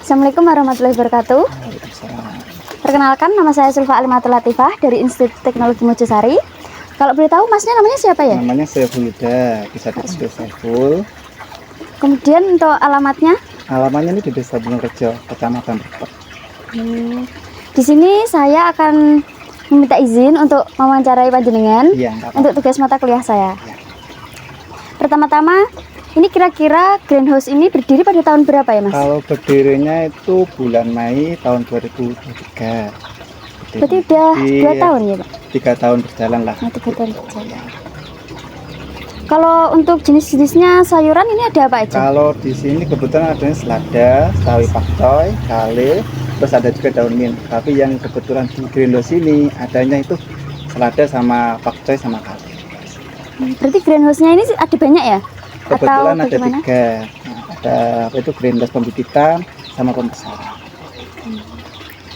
Assalamualaikum warahmatullahi wabarakatuh. Perkenalkan, nama saya Sulfa Alimatul Latifah dari Institut Teknologi Mojosari. Kalau boleh tahu, masnya namanya siapa ya? Namanya Saiful Huda, bisa disebut Saiful. Kemudian untuk alamatnya? Alamatnya ini di Desa Bulungrejo, Kecamatan Brebes. Di sini saya akan meminta izin untuk mewawancarai panjenengan untuk tugas mata kuliah saya. Ya. Pertama-tama, ini kira-kira greenhouse ini berdiri pada tahun berapa ya, Mas? Kalau berdirinya itu bulan Mei tahun 2023. Berarti udah 2 tahun ya, Pak? 3 tahun berjalan lah. 3 tahun berjalan. Kalau untuk jenis-jenisnya sayuran ini ada apa aja? Kalau di sini kebetulan adanya selada, sawi pakcoy, kale, terus ada juga daun mint. Tapi yang kebetulan di greenhouse ini adanya itu selada sama pakcoy sama kale. Berarti greenhouse-nya ini ada banyak ya? Kebetulan atau ada 3. Ada apa itu greenhouse pembibitan sama pembesaran.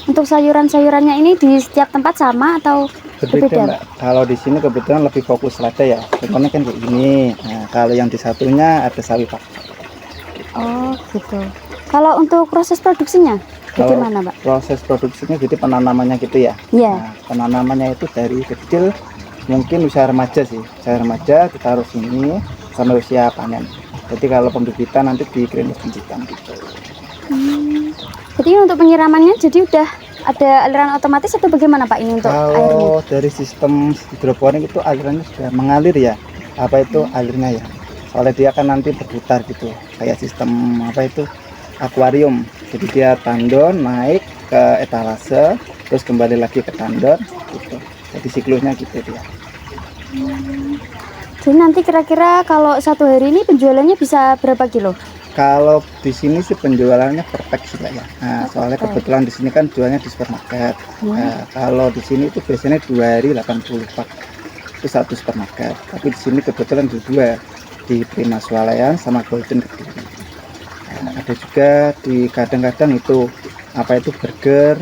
Untuk sayuran-sayurannya ini di setiap tempat sama atau berbeda? Mbak. Kalau di sini kebetulan lebih fokus selada ya. Contohnya kan kayak gini. Nah, kalau yang di satunya ada sawi pakcoy. Oh, gitu. Kalau untuk proses produksinya bagaimana, Pak? Proses produksinya jadi penanamannya gitu ya. Iya. Nah, penanamannya itu dari kecil mungkin usia remaja sih. Usia remaja kita harus ini sampai usia panen. Jadi kalau pembibitan nanti di greenhouse pembibitan gitu. Jadi untuk penyiramannya jadi udah ada aliran otomatis atau bagaimana, Pak, ini untuk airnya? Kalau dari sistem hidroponik itu alirannya sudah mengalir ya. Apa itu alirnya ya? Soalnya dia kan nanti berputar gitu. Kayak sistem apa itu akuarium. Jadi dia tandon naik ke etalase, terus kembali lagi ke tandon gitu. Jadi siklusnya gitu dia. Jadi nanti kira-kira kalau satu hari ini penjualannya bisa berapa kilo? Kalau di sini sih penjualannya per pack sih, Mbak ya. Nah, soalnya kebetulan di sini kan jualnya di supermarket. Nah, kalau di sini itu biasanya 2 hari 80 pak. Itu satu supermarket. Tapi di sini kebetulan dua, di Prima Swalayan sama Golden Kediri. Nah, ada juga di kadang-kadang itu apa itu burger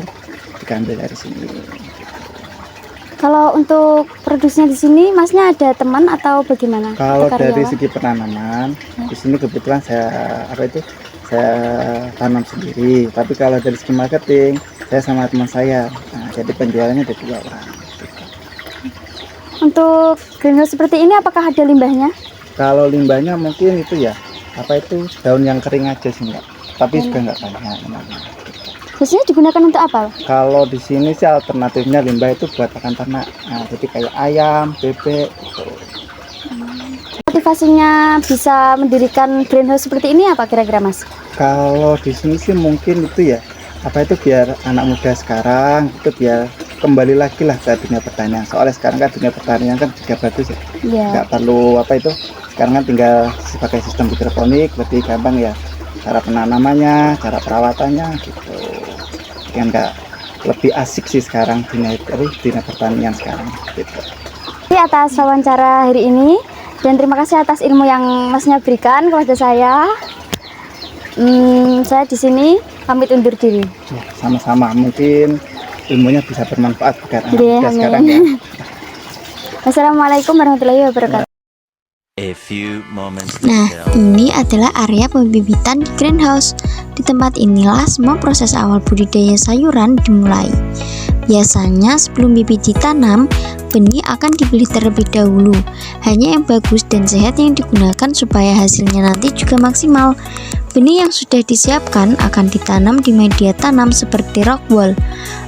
diambil dari sini. Kalau untuk produksinya di sini, masnya ada teman atau bagaimana? Kalau dari segi penanaman, di sini kebetulan saya tanam sendiri. Tapi kalau dari segi marketing, saya sama teman saya. Nah, jadi penjualannya ada 2 orang. Untuk greenhouse seperti ini, apakah ada limbahnya? Kalau limbahnya mungkin itu ya, apa itu daun yang kering aja sih, Mbak. Tapi juga nggak banyak. Biasanya digunakan untuk apa? Kalau di sini sih alternatifnya limbah itu buat pakan ternak. Nah, jadi kayak ayam, bebek gitu. Motivasinya bisa mendirikan greenhouse seperti ini apa kira-kira, Mas? Kalau di sini sih mungkin itu ya, apa itu biar anak muda sekarang itu biar kembali lagi lah ke dunia pertanian. Soalnya sekarang kan dunia pertanian kan juga bagus ya. Nggak perlu apa itu, sekarang kan tinggal sebagai sistem hidroponik lebih gampang ya. Cara penanamannya, cara perawatannya gitu. Yang nggak lebih asik sih sekarang dunia pertanian sekarang gitu. Atas wawancara hari ini dan terima kasih atas ilmu yang masnya berikan kepada saya. Saya di sini pamit undur diri. Ya, sama-sama, mungkin ilmunya bisa bermanfaat buat anak muda sekarang ya. Wassalamualaikum warahmatullahi wabarakatuh. Nah, ini adalah area pembibitan di greenhouse. Di tempat inilah semua proses awal budidaya sayuran dimulai. Biasanya sebelum bibit ditanam, benih akan dipilih terlebih dahulu. Hanya yang bagus dan sehat yang digunakan supaya hasilnya nanti juga maksimal. Benih yang sudah disiapkan akan ditanam di media tanam seperti rock wool.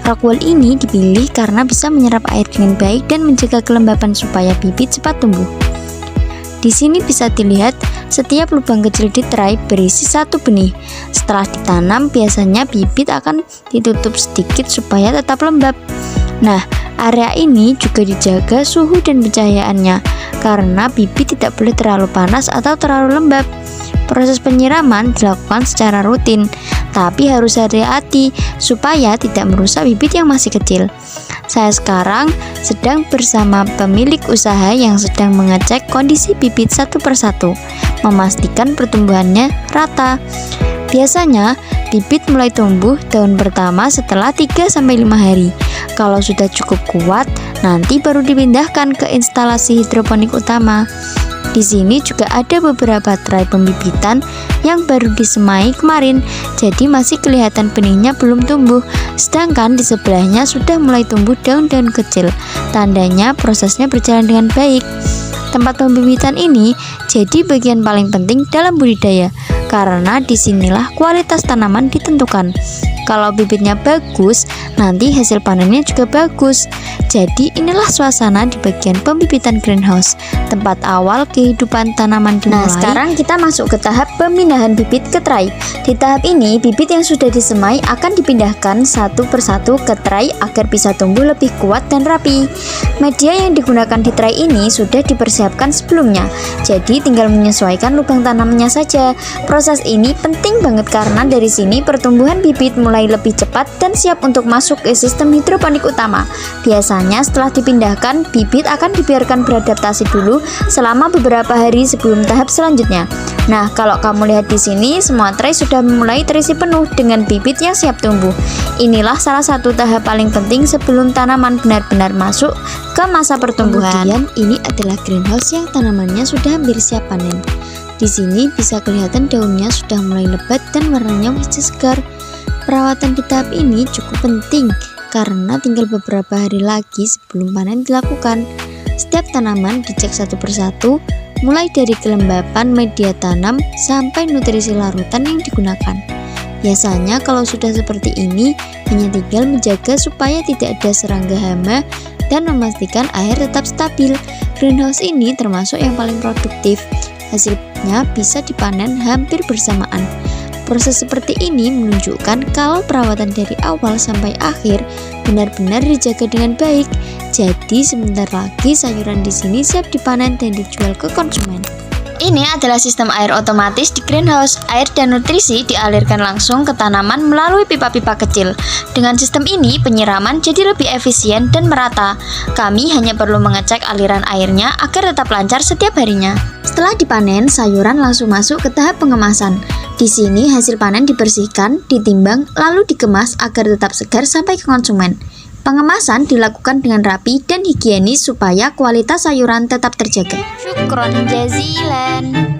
Rock wool ini dipilih karena bisa menyerap air dengan baik dan menjaga kelembapan supaya bibit cepat tumbuh. Di sini bisa dilihat setiap lubang kecil di tray berisi 1 benih. Setelah ditanam, biasanya bibit akan ditutup sedikit supaya tetap lembab. Nah, area ini juga dijaga suhu dan pencahayaannya karena bibit tidak boleh terlalu panas atau terlalu lembab. Proses penyiraman dilakukan secara rutin, tapi harus hati-hati supaya tidak merusak bibit yang masih kecil. Saya sekarang sedang bersama pemilik usaha yang sedang mengecek kondisi bibit satu persatu, memastikan pertumbuhannya rata. Biasanya, bibit mulai tumbuh daun pertama setelah 3-5 hari. Kalau sudah cukup kuat, nanti baru dipindahkan ke instalasi hidroponik utama. Di sini juga ada beberapa tray pembibitan yang baru disemai kemarin, jadi masih kelihatan benihnya belum tumbuh. Sedangkan di sebelahnya sudah mulai tumbuh daun-daun kecil, tandanya prosesnya berjalan dengan baik. Tempat pembibitan ini jadi bagian paling penting dalam budidaya, karena disinilah kualitas tanaman ditentukan. Kalau bibitnya bagus, nanti hasil panennya juga bagus. Jadi inilah suasana di bagian pembibitan greenhouse, tempat awal kehidupan tanaman dimulai. Nah, sekarang kita masuk ke tahap pemindahan bibit ke tray. Di tahap ini, bibit yang sudah disemai akan dipindahkan satu persatu ke tray agar bisa tumbuh lebih kuat dan rapi. Media yang digunakan di tray ini sudah dipersiapkan sebelumnya, jadi tinggal menyesuaikan lubang tanamannya saja. Proses ini penting banget karena dari sini pertumbuhan bibit mulai lebih cepat dan siap untuk masuk ke sistem hidroponik utama. Biasanya setelah dipindahkan, bibit akan dibiarkan beradaptasi dulu selama beberapa hari sebelum tahap selanjutnya. Nah, kalau kamu lihat di sini, semua tray sudah mulai terisi penuh dengan bibit yang siap tumbuh. Inilah salah satu tahap paling penting sebelum tanaman benar-benar masuk ke masa pertumbuhan. Kemudian ini adalah greenhouse yang tanamannya sudah hampir siap panen. Di sini bisa kelihatan daunnya sudah mulai lebat dan warnanya hijau segar. Perawatan di tahap ini cukup penting karena tinggal beberapa hari lagi sebelum panen dilakukan. Setiap tanaman dicek satu persatu, mulai dari kelembapan media tanam sampai nutrisi larutan yang digunakan. Biasanya kalau sudah seperti ini, hanya tinggal menjaga supaya tidak ada serangga hama dan memastikan air tetap stabil. Greenhouse ini termasuk yang paling produktif. Hasilnya bisa dipanen hampir bersamaan. Proses seperti ini menunjukkan kalau perawatan dari awal sampai akhir benar-benar dijaga dengan baik. Jadi sebentar lagi sayuran di sini siap dipanen dan dijual ke konsumen. Ini adalah sistem air otomatis di greenhouse. Air dan nutrisi dialirkan langsung ke tanaman melalui pipa-pipa kecil. Dengan sistem ini, penyiraman jadi lebih efisien dan merata. Kami hanya perlu mengecek aliran airnya agar tetap lancar setiap harinya. Setelah dipanen, sayuran langsung masuk ke tahap pengemasan. Di sini hasil panen dibersihkan, ditimbang, lalu dikemas agar tetap segar sampai ke konsumen. Pengemasan dilakukan dengan rapi dan higienis supaya kualitas sayuran tetap terjaga. Syukron jazilan.